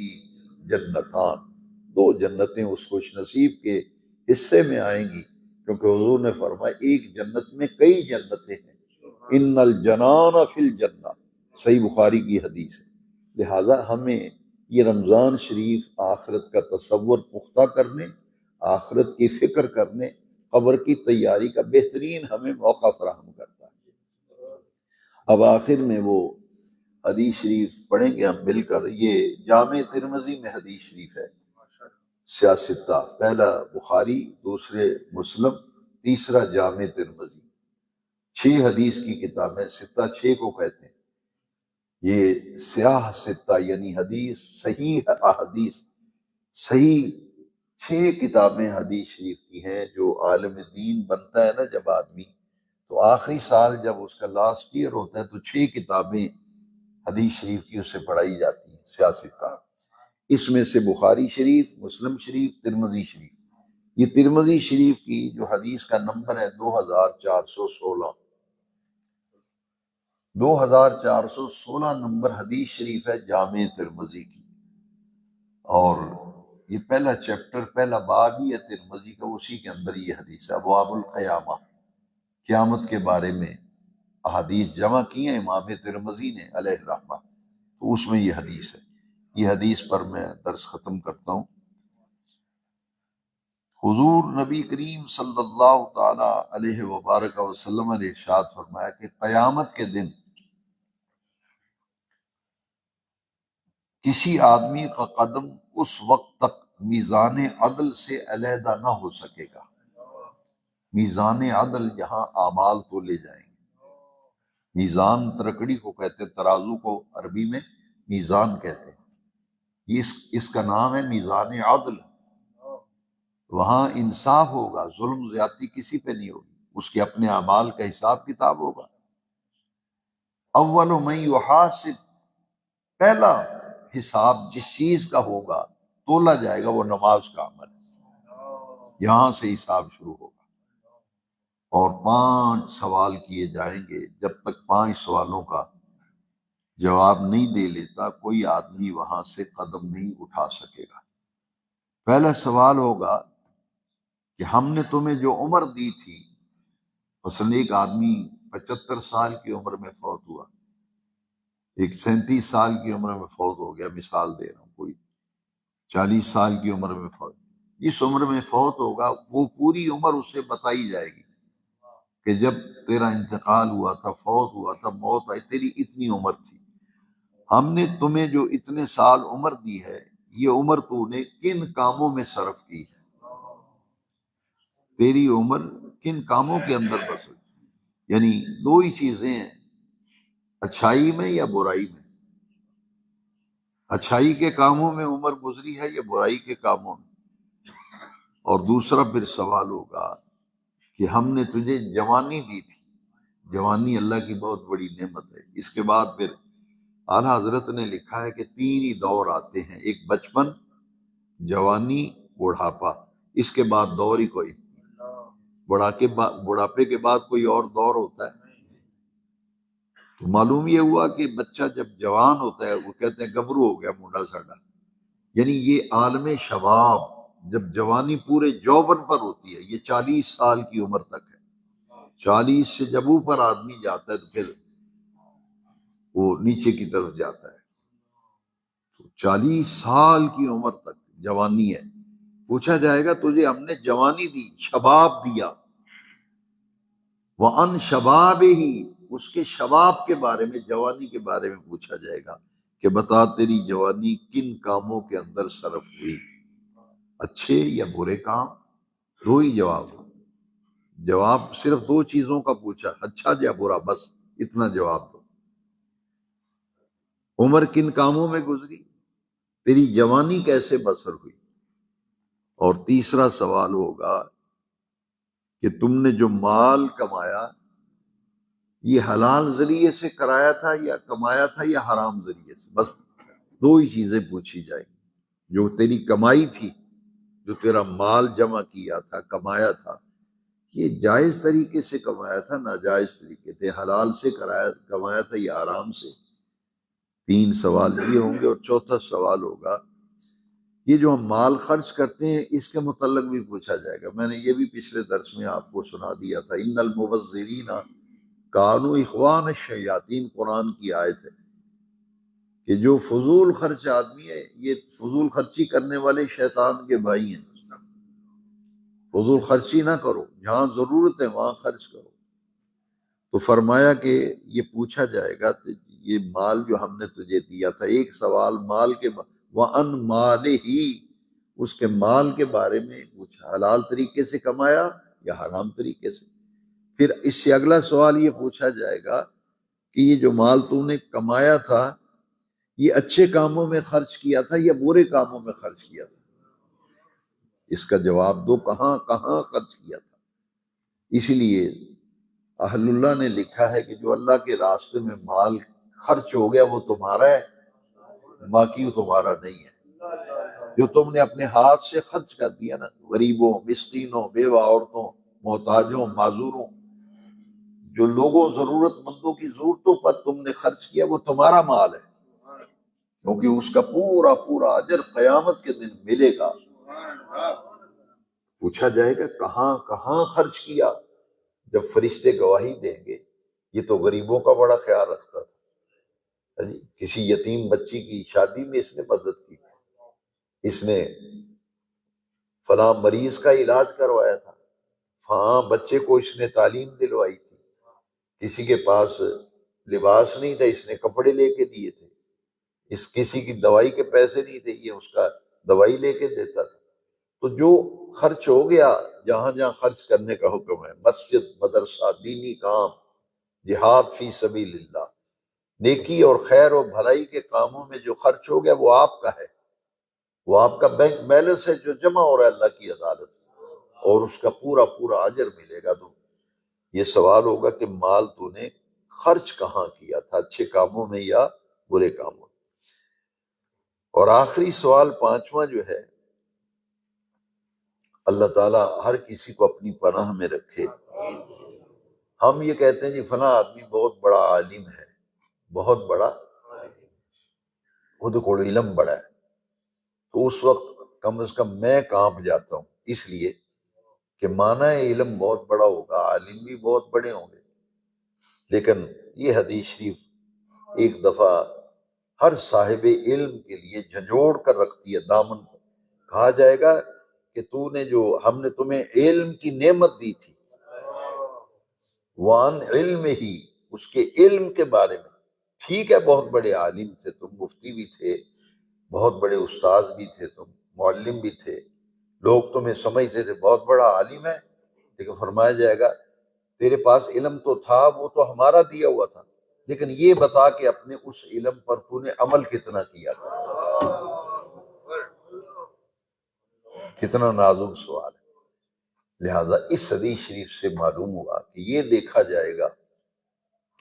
جنتان، 2 جنتیں اس خوش نصیب کے حصے میں آئیں گی، کیونکہ حضور نے فرمایا ایک جنت میں کئی جنتیں ہیں، ان الجنان فی الجنہ، صحیح بخاری کی حدیث ہے۔ لہذا ہمیں یہ رمضان شریف آخرت کا تصور پختہ کرنے، آخرت کی فکر کرنے، قبر کی تیاری کا بہترین ہمیں موقع فراہم کرتا ہے۔ اب آخر میں وہ حدیث شریف پڑھیں گے ہم مل کر، یہ جامع ترمذی میں حدیث شریف ہے، سیاستہ، پہلا بخاری، دوسرے مسلم، تیسرا جامع ترمذی، 6 حدیث کی کتابیں، ستہ 6 کو کہتے ہیں۔ یہ سیاہ ستہ یعنی حدیث، صحیح احادیث، صحیح 6 کتابیں حدیث شریف کی ہیں۔ جو عالم دین بنتا ہے نا جب آدمی، تو آخری سال جب اس کا لاسٹ ایئر ہوتا ہے تو 6 کتابیں حدیث شریف کی اس سے پڑھائی جاتی ہیں، سیاستہ۔ اس میں سے بخاری شریف، مسلم شریف، ترمذی شریف۔ یہ ترمذی شریف کی جو حدیث کا نمبر ہے 2416، 2416 نمبر حدیث شریف ہے جامع ترمذی کی، اور یہ پہلا چیپٹر، پہلا باب ہی ہے ترمذی کا، اسی کے اندر یہ حدیث ہے، ابواب القیامہ، قیامت کے بارے میں احادیث جمع کی ہیں امام ترمذی نے علیہ الرحمہ، تو اس میں یہ حدیث ہے۔ یہ حدیث پر میں درس ختم کرتا ہوں۔ حضور نبی کریم صلی اللہ تعالی علیہ وبارک وسلم نے ارشاد فرمایا کہ قیامت کے دن کسی آدمی کا قدم اس وقت تک میزان عدل سے علیحدہ نہ ہو سکے گا۔ میزان عدل جہاں اعمال تولے جائیں گے، میزان ترکڑی کو کہتے ہیں، ترازو کو عربی میں میزان کہتے ہیں، اس کا نام ہے میزان عدل۔ وہاں انصاف ہوگا، ظلم زیادتی کسی پہ نہیں ہوگی، اس کے اپنے اعمال کا حساب کتاب ہوگا۔ اول من یحاسب، پہلا حساب جس چیز کا ہوگا تولا جائے گا وہ نماز کا عمل ہے، یہاں سے حساب شروع ہوگا، اور 5 سوال کیے جائیں گے۔ جب تک 5 سوالوں کا جواب نہیں دے لیتا کوئی آدمی وہاں سے قدم نہیں اٹھا سکے گا۔ پہلا سوال ہوگا کہ ہم نے تمہیں جو عمر دی تھی، مثلا ایک آدمی 75 سال کی عمر میں فوت ہوا، ایک 37 سال کی عمر میں فوت ہو گیا، مثال دے رہا ہوں، کوئی 40 سال کی عمر میں فوت، جس عمر میں فوت ہوگا وہ پوری عمر اسے بتائی جائے گی کہ جب تیرا انتقال ہوا تھا، فوت ہوا تھا، موت آئی، تیری اتنی عمر تھی، ہم نے تمہیں جو اتنے سال عمر دی ہے، یہ عمر تو نے کن کاموں میں صرف کی ہے؟ تیری عمر کن کاموں کے اندر بسر؟ یعنی دو ہی چیزیں ہیں، اچھائی میں یا برائی میں؟ اچھائی کے کاموں میں عمر گزری ہے یا برائی کے کاموں میں؟ اور دوسرا پھر سوال ہوگا کہ ہم نے تجھے جوانی دی تھی، جوانی اللہ کی بہت بڑی نعمت ہے۔ اس کے بعد پھر اعلیٰ حضرت نے لکھا ہے کہ تین ہی دور آتے ہیں، ایک بچپن، جوانی، بڑھاپا، اس کے بعد دور ہی کوئی نہیں۔ بڑھاپے کے بعد کوئی اور دور ہوتا ہے؟ تو معلوم یہ ہوا کہ بچہ جب جوان ہوتا ہے وہ کہتے ہیں گبرو ہو گیا منڈا ساڈا، یعنی یہ عالم شباب جب جوانی پورے جوبن پر ہوتی ہے، یہ 40 سال کی عمر تک ہے۔ 40 سے جب اوپر آدمی جاتا ہے تو پھر وہ نیچے کی طرف جاتا ہے۔ تو 40 سال کی عمر تک جوانی ہے۔ پوچھا جائے گا تجھے ہم نے جوانی دی، شباب دیا، وَأَنْ شَبَابِهِ، اس کے شباب کے بارے میں، جوانی کے بارے میں پوچھا جائے گا کہ بتا تیری جوانی کن کاموں کے اندر صرف ہوئی، اچھے یا برے کام؟ دو ہی جواب صرف دو چیزوں کا پوچھا، اچھا یا برا، بس اتنا جواب دو۔ عمر کن کاموں میں گزری، تیری جوانی کیسے بسر ہوئی؟ اور تیسرا سوال ہوگا کہ تم نے جو مال کمایا یہ حلال ذریعے سے کرایا تھا یا کمایا تھا یا حرام ذریعے سے؟ بس دو ہی چیزیں پوچھی جائیں گی۔ جو تیری کمائی تھی، جو تیرا مال جمع کیا تھا، کمایا تھا، یہ جائز طریقے سے کمایا تھا، ناجائز طریقے سے، حلال سے کمایا تھا یا حرام سے؟ تین سوال یہ ہوں گے۔ اور چوتھا سوال ہوگا یہ جو ہم مال خرچ کرتے ہیں اس کے متعلق بھی پوچھا جائے گا۔ میں نے یہ بھی پچھلے درس میں آپ کو سنا دیا تھا، ان المبذرین کانوا اخوان الشیاطین، قرآن کی آیت ہے کہ جو فضول خرچ آدمی ہے یہ فضول خرچی کرنے والے شیطان کے بھائی ہیں۔ فضول خرچی نہ کرو، جہاں ضرورت ہے وہاں خرچ کرو۔ تو فرمایا کہ یہ پوچھا جائے گا یہ مال جو ہم نے تجھے دیا تھا، ایک سوال مال کے وَأَنْ مَالِهِ، اس کے مال کے بارے میں پوچھا، حلال طریقے سے کمایا یا حرام طریقے سے؟ پھر اس سے اگلا سوال یہ پوچھا جائے گا کہ یہ جو مال تو نے کمایا تھا یہ اچھے کاموں میں خرچ کیا تھا یا برے کاموں میں خرچ کیا تھا؟ اس کا جواب دو، کہاں کہاں خرچ کیا تھا۔ اسی لیے اہل اللہ نے لکھا ہے کہ جو اللہ کے راستے میں مال خرچ ہو گیا وہ تمہارا ہے، باقی وہ تمہارا نہیں ہے۔ جو تم نے اپنے ہاتھ سے خرچ کر دیا نا، غریبوں، مسکینوں، بیوہ عورتوں، محتاجوں، معذوروں، جو لوگوں ضرورت مندوں کی ضرورتوں پر تم نے خرچ کیا، وہ تمہارا مال ہے، کیونکہ اس کا پورا پورا اجر قیامت کے دن ملے گا۔ پوچھا جائے گا کہاں کہاں خرچ کیا؟ جب فرشتے گواہی دیں گے یہ تو غریبوں کا بڑا خیال رکھتا تھا جی، کسی یتیم بچی کی شادی میں اس نے مدد کی تھی، اس نے فلاں مریض کا علاج کروایا تھا، ہاں بچے کو اس نے تعلیم دلوائی تھی، کسی کے پاس لباس نہیں تھا اس نے کپڑے لے کے دیے تھے، کسی کی دوائی کے پیسے نہیں تھے یہ اس کا دوائی لے کے دیتا تھا۔ تو جو خرچ ہو گیا، جہاں جہاں خرچ کرنے کا حکم ہے، مسجد، مدرسہ، دینی کام، جہاد فی سبیل اللہ، نیکی اور خیر و بھلائی کے کاموں میں جو خرچ ہو گیا وہ آپ کا ہے، وہ آپ کا بینک بیلنس ہے جو جمع ہو رہا ہے اللہ کی عدالت، اور اس کا پورا پورا اجر ملے گا۔ تو یہ سوال ہوگا کہ مال تو نے خرچ کہاں کیا تھا، اچھے کاموں میں یا برے کاموں میں؟ اور آخری سوال پانچواں جو ہے، اللہ تعالیٰ ہر کسی کو اپنی پناہ میں رکھے۔ ہم یہ کہتے ہیں جی فلاں آدمی بہت بڑا عالم ہے، بہت بڑا، خود کو علم بڑا ہے، تو اس وقت کم از کم میں کانپ جاتا ہوں، اس لیے کہ معنی علم بہت بڑا ہوگا، عالم بھی بہت بڑے ہوں گے، لیکن یہ حدیث شریف ایک دفعہ ہر صاحب علم کے لیے جھنجھوڑ کر رکھتی ہے دامن کو۔ کہا جائے گا کہ تو نے جو ہم نے تمہیں علم کی نعمت دی تھی، وان علم ہی، اس کے علم کے بارے میں ٹھیک ہے بہت بڑے عالم تھے تم، مفتی بھی تھے، بہت بڑے استاذ بھی تھے تم، معلم بھی تھے، لوگ تمہیں سمجھتے تھے بہت بڑا عالم ہے، لیکن فرمایا جائے گا تیرے پاس علم تو تھا، وہ تو ہمارا دیا ہوا تھا، لیکن یہ بتا کہ اپنے اس علم پر تو نے عمل کتنا کیا تھا۔ کتنا نازک سوال ہے۔ لہذا اس حدیث شریف سے معلوم ہوا کہ یہ دیکھا جائے گا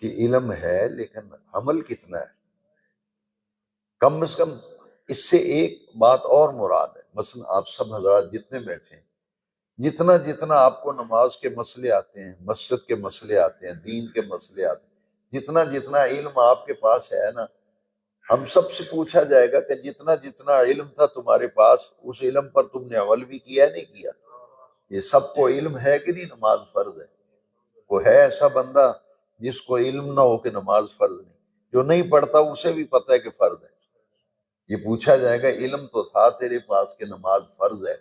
کہ علم ہے لیکن عمل کتنا ہے۔ کم از کم اس سے ایک بات اور مراد ہے، مثلا آپ سب حضرات جتنے بیٹھے ہیں، جتنا جتنا آپ کو نماز کے مسئلے آتے ہیں، مسجد کے مسئلے آتے ہیں، دین کے مسئلے آتے ہیں، جتنا جتنا علم آپ کے پاس ہے نا، ہم سب سے پوچھا جائے گا کہ جتنا جتنا علم تھا تمہارے پاس، اس علم پر تم نے عمل بھی کیا نہیں کیا؟ یہ سب کو علم ہے کہ نہیں نماز فرض ہے؟ وہ ہے ایسا بندہ جس کو علم نہ ہو کہ نماز فرض نہیں؟ جو نہیں پڑھتا اسے بھی پتہ ہے کہ فرض ہے۔ یہ پوچھا جائے گا علم تو تھا تیرے پاس کہ نماز فرض ہے،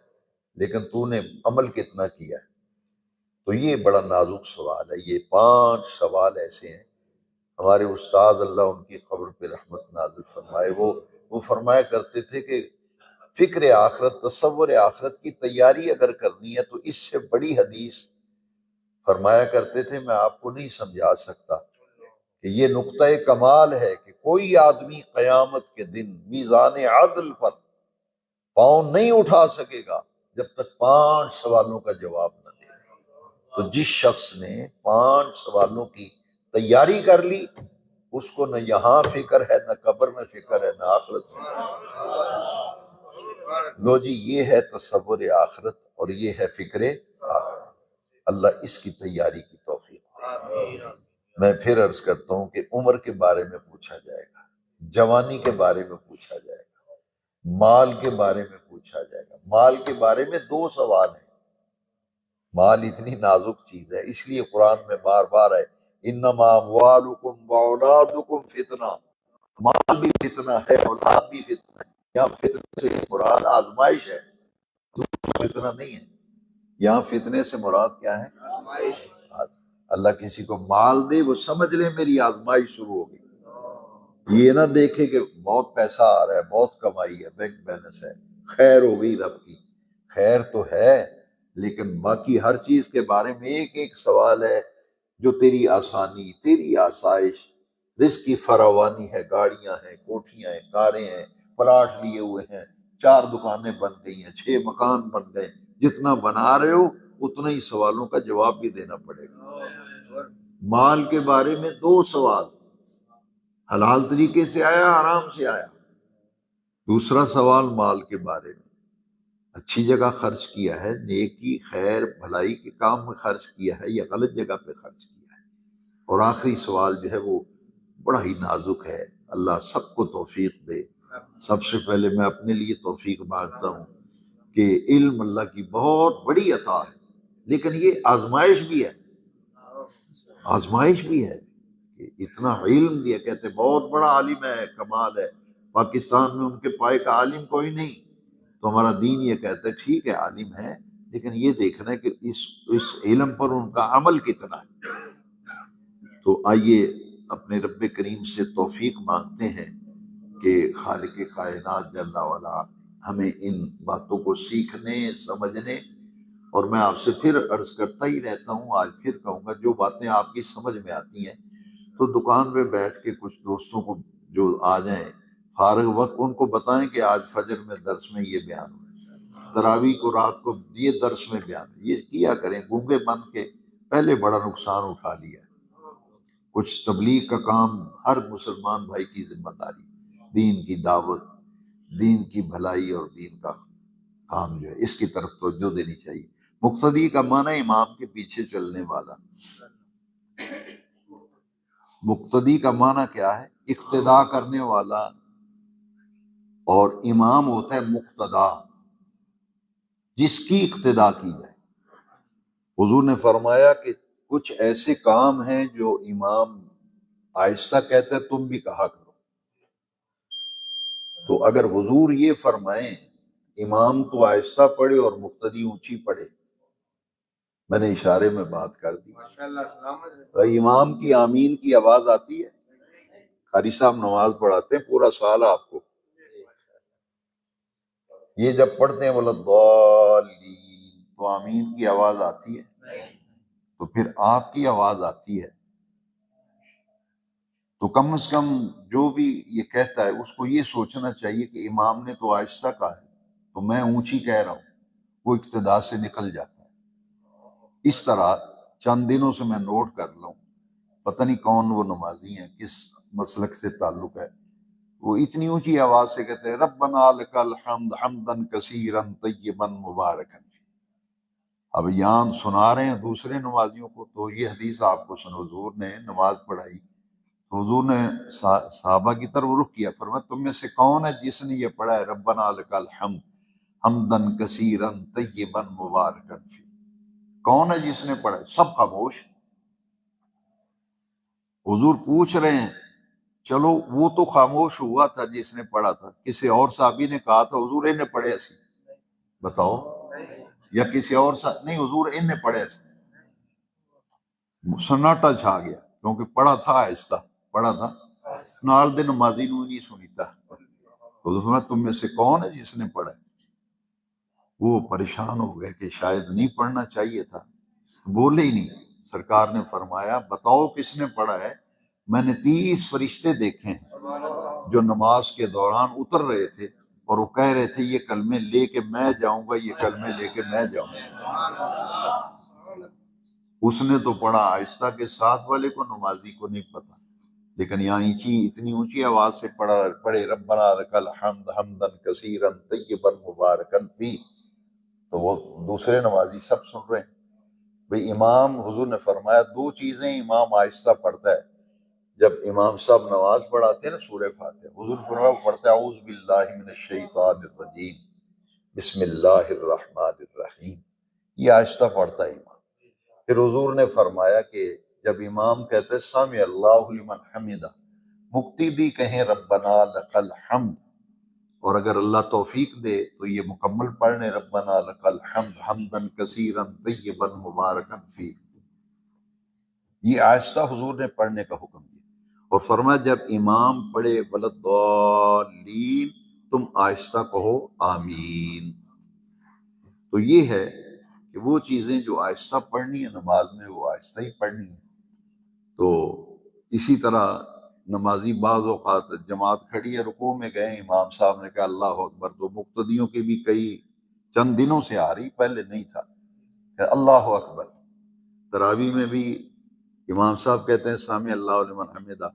لیکن تو نے عمل کتنا کیا ہے؟ تو یہ بڑا نازک سوال ہے۔ یہ 5 سوال ایسے ہیں، ہمارے استاد اللہ ان کی قبر پہ رحمت نازل فرمائے، وہ فرمایا کرتے تھے کہ فکر آخرت، تصور آخرت کی تیاری اگر کرنی ہے تو اس سے بڑی حدیث، فرمایا کرتے تھے میں آپ کو نہیں سمجھا سکتا کہ یہ نقطہ کمال ہے کہ کوئی آدمی قیامت کے دن میزان عدل پر پاؤں نہیں اٹھا سکے گا جب تک 5 سوالوں کا جواب نہ دے۔ تو جس شخص نے 5 سوالوں کی تیاری کر لی، اس کو نہ یہاں فکر ہے، نہ قبر میں فکر ہے، نہ آخرت میں۔ لو جی، یہ ہے تصور آخرت اور یہ ہے فکر آخرت۔ اللہ اس کی تیاری کی توفیق دے۔ میں پھر عرض کرتا ہوں کہ عمر کے بارے میں پوچھا جائے گا، جوانی کے بارے میں پوچھا جائے گا، مال کے بارے میں پوچھا جائے گا۔ مال کے بارے میں 2 سوال ہیں۔ مال اتنی نازک چیز ہے، اس لیے قرآن میں بار بار ہے انما اموالکم واولادکم فتنہ، مال بھی فتنہ ہے، اولاد بھی فتنہ ہے۔ یہاں فتنہ سے مراد آزمائش ہے، فتنہ نہیں ہے۔ یہاں فتنے سے مراد کیا ہے؟ آزمائش۔ اللہ کسی کو مال دے، وہ سمجھ لے میری آزمائش شروع ہوگی۔ یہ نہ دیکھے کہ بہت پیسہ آ رہا ہے، بہت کمائی ہے، بینک بیلنس ہے، خیر ہو گئی رب کی۔ خیر تو ہے، لیکن باقی ہر چیز کے بارے میں ایک ایک سوال ہے جو تیری آسانی، تیری آسائش، رزق کی فراوانی ہے، گاڑیاں ہیں، کوٹھیاں ہیں، کاریں ہیں، پلاٹ لیے ہوئے ہیں، 4 دکانیں بن گئی ہیں، 6 مکان بن گئے، جتنا بنا رہے ہو اتنا ہی سوالوں کا جواب بھی دینا پڑے گا۔ مال کے بارے میں 2 سوال، حلال طریقے سے آیا، حرام سے آیا۔ دوسرا سوال مال کے بارے میں، اچھی جگہ خرچ کیا ہے، نیکی خیر بھلائی کے کام میں خرچ کیا ہے یا غلط جگہ پہ خرچ کیا ہے۔ اور آخری سوال جو ہے وہ بڑا ہی نازک ہے، اللہ سب کو توفیق دے۔ سب سے پہلے میں اپنے لیے توفیق مانگتا ہوں کہ علم اللہ کی بہت بڑی عطا ہے، لیکن یہ آزمائش بھی ہے، آزمائش بھی ہے کہ اتنا علم دیا، کہتے بہت بڑا عالم ہے، کمال ہے، پاکستان میں ان کے پائے کا عالم کوئی نہیں۔ تو ہمارا دین یہ کہتا ہے ٹھیک ہے عالم ہے، لیکن یہ دیکھنا ہے کہ اس علم پر ان کا عمل کتنا ہے۔ تو آئیے اپنے رب کریم سے توفیق مانگتے ہیں کہ خالق کائنات جل وعلا ہمیں ان باتوں کو سیکھنے، سمجھنے، اور میں آپ سے پھر عرض کرتا ہی رہتا ہوں، آج پھر کہوں گا، جو باتیں آپ کی سمجھ میں آتی ہیں تو دکان پہ بیٹھ کے کچھ دوستوں کو جو آ جائیں فارغ وقت، ان کو بتائیں کہ آج فجر میں درس میں یہ بیان ہوا، تراویح کو رات کو یہ درس میں بیان، یہ کیا کریں۔ گونگے بن کے پہلے بڑا نقصان اٹھا لیا۔ کچھ تبلیغ کا کام ہر مسلمان بھائی کی ذمہ داری، دین کی دعوت، دین کی بھلائی اور دین کا کام جو ہے اس کی طرف توجہ دینی چاہیے۔ مقتدی کا معنی امام کے پیچھے چلنے والا۔ مقتدی کا معنی کیا ہے؟ اقتداء کرنے والا، اور امام ہوتا ہے مقتدا، جس کی اقتداء کی جائے۔ حضور نے فرمایا کہ کچھ ایسے کام ہیں جو امام آہستہ کہتے ہیں، تم بھی کہا کرو۔ تو اگر حضور یہ فرمائیں امام تو آہستہ پڑھے اور مقتدی اونچی پڑھے، میں نے اشارے میں بات کر دی، تو امام کی آمین کی آواز آتی ہے، قاری صاحب نماز پڑھاتے ہیں پورا سال آپ کو، یہ جب پڑھتے ہیں ولضالین تو آمین کی آواز آتی ہے، تو پھر آپ کی آواز آتی ہے، تو کم از کم جو بھی یہ کہتا ہے اس کو یہ سوچنا چاہیے کہ امام نے تو آہستہ کہا ہے تو میں اونچی کہہ رہا ہوں، وہ اقتدا سے نکل جاتا ہے۔ اس طرح چند دنوں سے میں نوٹ کر لوں، پتہ نہیں کون وہ نمازی ہیں، کس مسلک سے تعلق ہے، وہ اتنی اونچی آواز سے کہتے ہیں ربنا لک الحمد حمدا کثیرا طیبا مبارکا۔ اب یہاں سنا رہے ہیں دوسرے نمازیوں کو، تو یہ حدیث آپ کو سن حضور نے نماز پڑھائی، تو حضور نے صحابہ کی طرف رخ کیا، فرمایا تم میں سے کون ہے جس نے یہ پڑھا ہے ربنا لک الحمد حمدا کثیرا طیبا مبارکا فی، کون ہے جس نے پڑھا ہے؟ سب خاموش۔ حضور پوچھ رہے ہیں چلو وہ تو خاموش ہوا تھا جس نے پڑھا تھا، کسی اور صحابی نے کہا تھا حضور نے پڑھے ایسی، بتاؤ، یا کسی اور نہیں، حضور نے پڑھے ایسی، سناٹا چھا گیا کیونکہ پڑھا تھا آہستہ، پڑھا تھا نال دے نمازی نو نہیں سنیتا۔ حضور فرمایا تم میں سے کون ہے جس نے پڑھا ہے؟ وہ پریشان ہو گئے کہ شاید نہیں پڑھنا چاہیے تھا، بولے ہی نہیں۔ سرکار نے فرمایا بتاؤ کس نے پڑھا ہے؟ میں نے 30 فرشتے دیکھے ہیں جو نماز کے دوران اتر رہے تھے اور وہ کہہ رہے تھے یہ کلمے لے کے میں جاؤں گا، یہ کلمے لے کے میں جاؤں گا۔ اس نے تو پڑھا آہستہ کے ساتھ والے کو نمازی کو نہیں پتا، لیکن یہاں اتنی اونچی آواز سے پڑھے ربنا لک الحمد حمدا کثیرا طیبا مبارکا فی، تو وہ دوسرے نمازی سب سن رہے ہیں۔ بھئی امام، حضور نے فرمایا دو چیزیں امام آہستہ پڑھتا ہے جب امام صاحب نماز پڑھاتے ہیں نا سورہ فاتحہ، حضور فرمایا وہ پڑھتا ہے اعوذ باللہ من الشیطان الرجیم بسم اللہ الرحمن الرحیم، یہ آہستہ پڑھتا ہے امام۔ پھر حضور نے فرمایا کہ جب امام کہتے ہیں سمع اللہ لمن حمدہ، مقتدی کہیں ربنا لک الحمد، اور اگر اللہ توفیق دے تو یہ مکمل پڑھنے ربنا لک الحمد حمدا کثیرا طیبا مبارکا فی، یہ آہستہ حضور نے پڑھنے کا حکم دیا، اور فرمایا جب امام پڑھے ولضالین تم آہستہ کہو آمین۔ تو یہ ہے کہ وہ چیزیں جو آہستہ پڑھنی ہے نماز میں وہ آہستہ ہی پڑھنی ہے۔ تو اسی طرح نمازی بعض اوقات جماعت کھڑی ہے رکوع میں گئے، امام صاحب نے کہا اللہ اکبر، تو مقتدیوں کے بھی کئی چند دنوں سے آ رہی، پہلے نہیں تھا کہ اللہ اکبر۔ تراویح میں بھی امام صاحب کہتے ہیں سامع اللہ لمن حمدہ،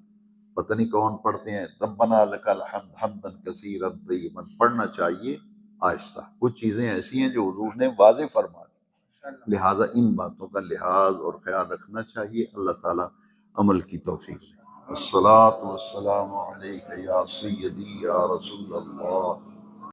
پتہ نہیں کون پڑھتے ہیں ربنا لک الحمد حمدا کثیرا طیبا، پڑھنا چاہیے آہستہ۔ کچھ چیزیں ایسی ہیں جو حضور نے واضح فرما دی، لہٰذا ان باتوں کا لحاظ اور خیال رکھنا چاہیے۔ اللہ تعالیٰ عمل کی توفیق دے۔ الصلاۃ والسلام علیک یا سیدی یا رسول اللہ۔